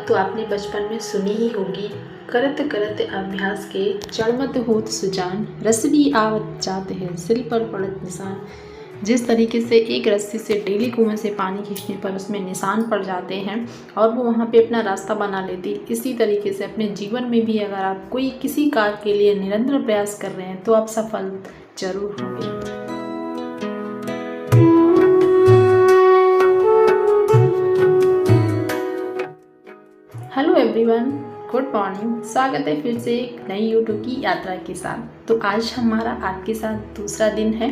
तो आपने बचपन में सुनी ही होगी, करत करत अभ्यास के चढ़मत होत सुजान, रसवी आवत जात है सिल पर पड़त निशान। जिस तरीके से एक रस्सी से डेली कुएं से पानी खींचने पर उसमें निशान पड़ जाते हैं और वो वहाँ पे अपना रास्ता बना लेती, इसी तरीके से अपने जीवन में भी अगर आप कोई किसी कार्य के लिए निरंतर प्रयास कर रहे हैं तो आप सफल जरूर होंगे। Hello everyone, good morning. स्वागत है फिर से एक नई यूट्यूब की यात्रा के साथ। तो आज हमारा आपके साथ दूसरा दिन है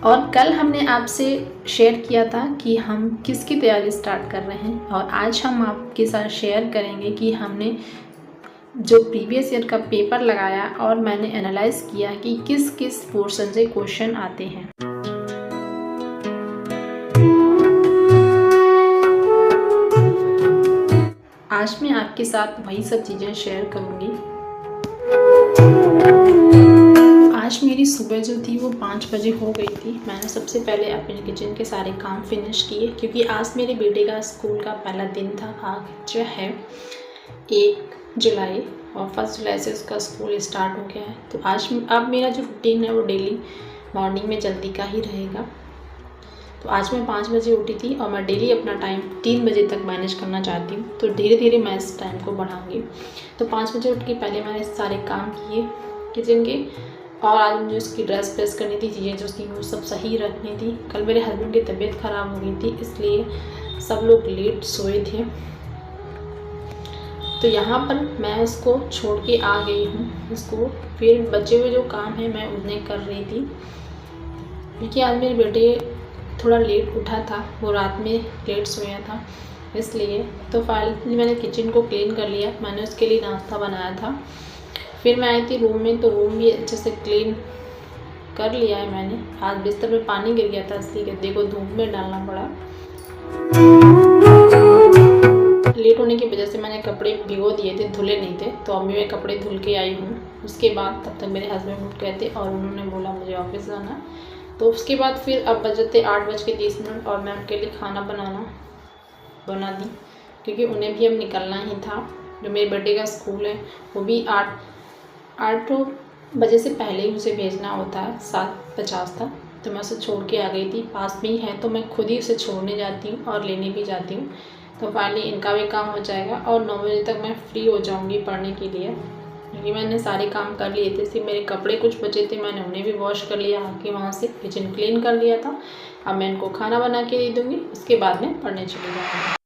और कल हमने आपसे शेयर किया था कि हम किसकी तैयारी स्टार्ट कर रहे हैं और आज हम आपके साथ शेयर करेंगे कि हमने जो प्रीवियस ईयर का पेपर लगाया और मैंने एनालाइज किया कि किस किस पोर्शन से क्वेश्चन आते हैं। आज मैं आपके साथ वही सब चीज़ें शेयर करूँगी। आज मेरी सुबह जो थी वो 5 बजे हो गई थी। मैंने सबसे पहले अपने किचन के सारे काम फिनिश किए क्योंकि आज मेरे बेटे का स्कूल का पहला दिन था। आज जो है 1 जुलाई और 1 जुलाई से उसका स्कूल स्टार्ट हो गया है। तो आज अब मेरा जो रूटीन है वो डेली मॉर्निंग में जल्दी का ही रहेगा। तो आज मैं 5 बजे उठी थी और मैं डेली अपना टाइम 3 बजे तक मैनेज करना चाहती हूँ। तो धीरे धीरे मैं इस टाइम को बढ़ाऊँगी। तो 5 बजे उठ के पहले मैंने सारे काम किए किचन के और आज मुझे उसकी ड्रेस प्रेस करनी थी, चीज़ें जो उसकी वो सब सही रखनी थी। कल मेरे हस्बैंड की तबीयत ख़राब हो गई थी इसलिए सब लोग लेट सोए थे। तो यहाँ पर मैं उसको छोड़ के आ गई हूँ। उसको फिर बचे हुए जो काम है मैं उन्हें कर रही थी क्योंकि आज मेरे बेटे थोड़ा लेट उठा था, वो रात में लेट सोया था इसलिए। तो फाइनली मैंने किचन को क्लीन कर लिया। मैंने उसके लिए नाश्ता बनाया था। फिर मैं आई थी रूम में, तो रूम भी अच्छे से क्लीन कर लिया है मैंने। आज बिस्तर में पानी गिर गया था इसलिए गद्दे को धूप में डालना पड़ा। लेट होने की वजह से मैंने कपड़े भिगो दिए थे, धुले नहीं थे। तो अभी मैं कपड़े धुल के आई हूँ। उसके बाद तब तक मेरे हस्बैंड उठ गए थे और उन्होंने बोला मुझे ऑफिस जाना। तो उसके बाद फिर अब बजे थे 8:30 और मैं उनके लिए खाना बना दी क्योंकि उन्हें भी अब निकलना ही था। जो मेरे बेटे का स्कूल है वो भी 8 बजे से पहले ही उसे भेजना होता है, 7:50 तक। तो मैं उसे छोड़ के आ गई थी। पास में ही है तो मैं खुद ही उसे छोड़ने जाती हूँ और लेने भी जाती हूँ। तो फाइनली इनका भी काम हो जाएगा और 9 बजे तक मैं फ्री हो जाऊँगी पढ़ने के लिए क्योंकि मैंने सारे काम कर लिए थे। सिर्फ मेरे कपड़े कुछ बचे थे, मैंने उन्हें भी वॉश कर लिया, आके वहाँ से किचन क्लीन कर लिया था। अब मैं इनको खाना बना के दे दूँगी, उसके बाद में पढ़ने चली जाऊँगी।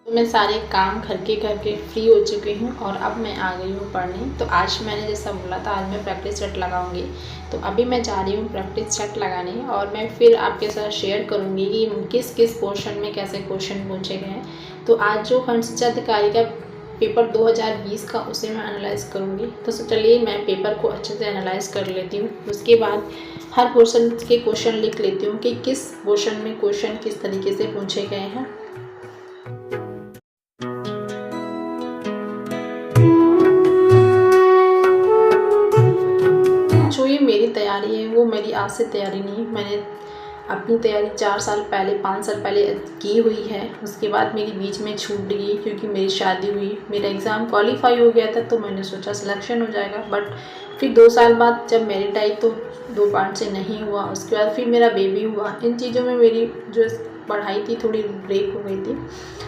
तो मैं सारे काम करके फ्री हो चुकी हूँ और अब मैं आ गई हूँ पढ़ने। तो आज मैंने जैसा बोला था आज मैं प्रैक्टिस सेट लगाऊंगी। तो अभी मैं जा रही हूँ प्रैक्टिस सेट लगाने और मैं फिर आपके साथ शेयर करूँगी कि किस किस पोर्शन में कैसे क्वेश्चन पूछे गए हैं। तो आज जो खंड शिक्षा अधिकारी का पेपर 2020 का उसे मैं एनालाइज करूँगी। तो चलिए मैं पेपर को अच्छे से एनालाइज कर लेती हूँ। उसके बाद हर पोर्शन के क्वेश्चन लिख लेती हूँ कि किस पोर्शन में क्वेश्चन किस तरीके से पूछे गए हैं। जो ये मेरी तैयारी है वो मेरी आज से तैयारी नहीं। मैंने अपनी तैयारी 4 साल पहले 5 साल पहले की हुई है। उसके बाद मेरी बीच में छूट गई क्योंकि मेरी शादी हुई। मेरा एग्ज़ाम क्वालिफाई हो गया था तो मैंने सोचा सिलेक्शन हो जाएगा, बट फिर 2 साल बाद जब मेरिट आई तो 2 पार्ट से नहीं हुआ। उसके बाद फिर मेरा बेबी हुआ। इन चीज़ों में मेरी जो पढ़ाई थी थोड़ी ब्रेक हो गई थी,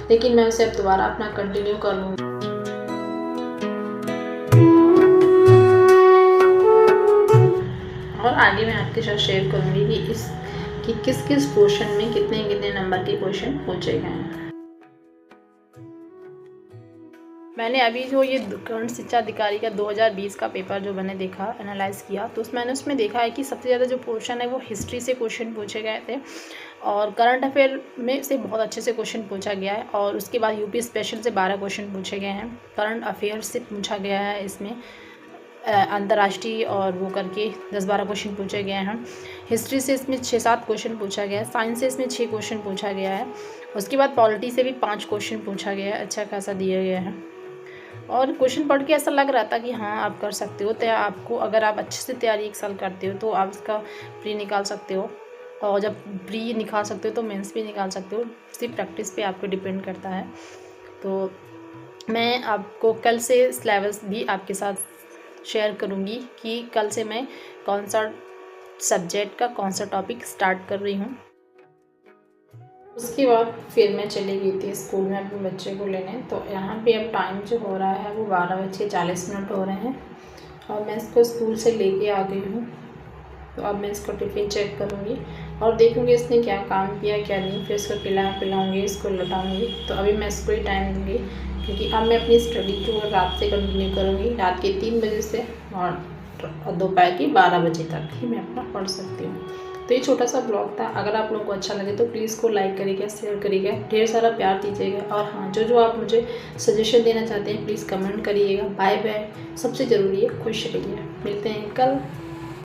लेकिन मैं उसे अब दोबारा अपना कंटिन्यू कर लूँगी। और आगे मैं आपके साथ शेयर करूँगी कि किस किस पोर्शन में कितने कितने नंबर के क्वेश्चन पूछे गए हैं। मैंने अभी जो ये खंड शिक्षा अधिकारी का 2020 का पेपर जो मैंने देखा एनालाइज किया तो मैंने उसमें देखा है कि सबसे ज़्यादा जो पोर्शन है वो हिस्ट्री से क्वेश्चन पूछे गए थे और करंट अफेयर में से बहुत अच्छे से क्वेश्चन पूछा गया है। और उसके बाद यूपी स्पेशल से 12 क्वेश्चन पूछे गए हैं। करंट अफेयर से पूछा गया है, इसमें अंतर्राष्ट्रीय और वो करके 10-12 क्वेश्चन पूछे गए हैं। हिस्ट्री से इसमें 6-7 क्वेश्चन पूछा गया है। साइंस से इसमें 6 क्वेश्चन पूछा गया है। उसके बाद पॉलिटी से भी 5 क्वेश्चन पूछा गया है, अच्छा खासा दिया गया है। और क्वेश्चन पढ़ के ऐसा लग रहा था कि हाँ आप कर सकते हो। तो आपको अगर आप अच्छे से तैयारी 1 साल करते हो तो आप इसका प्री निकाल सकते हो, और जब प्री निकाल सकते हो तो मेंस भी निकाल सकते हो। सिर्फ प्रैक्टिस पे आपको डिपेंड करता है। तो मैं आपको कल से सिलेबस भी आपके साथ शेयर करूँगी कि कल से मैं कौन सा सब्जेक्ट का कौन सा टॉपिक स्टार्ट कर रही हूँ। उसके बाद फिर मैं चली गई थी स्कूल में अपने बच्चे को लेने। तो यहाँ पे अब टाइम जो हो रहा है वो 12:40 हो रहे हैं और मैं इसको स्कूल से लेके आ गई हूँ। तो अब मैं इसको टिफ़िन चेक करूँगी और देखूँगी इसने क्या काम किया क्या नहीं, फिर इसको पिलाऊँगी, इसको लौटाऊँगी। तो अभी मैं इसको ही टाइम दूँगी क्योंकि अब मैं अपनी स्टडी जो रात से कंटिन्यू करूँगी, रात के 3 बजे से और दोपहर के 12 बजे तक ही मैं अपना पढ़ सकती हूँ। तो ये छोटा सा ब्लॉग था। अगर आप लोगों को अच्छा लगे तो प्लीज़ को लाइक करिएगा, शेयर करिएगा, ढेर सारा प्यार दीजिएगा। और हाँ, जो आप मुझे सजेशन देना चाहते हैं प्लीज़ कमेंट करिएगा। Bye bye. सबसे ज़रूरी है खुश रहिए। मिलते हैं कल।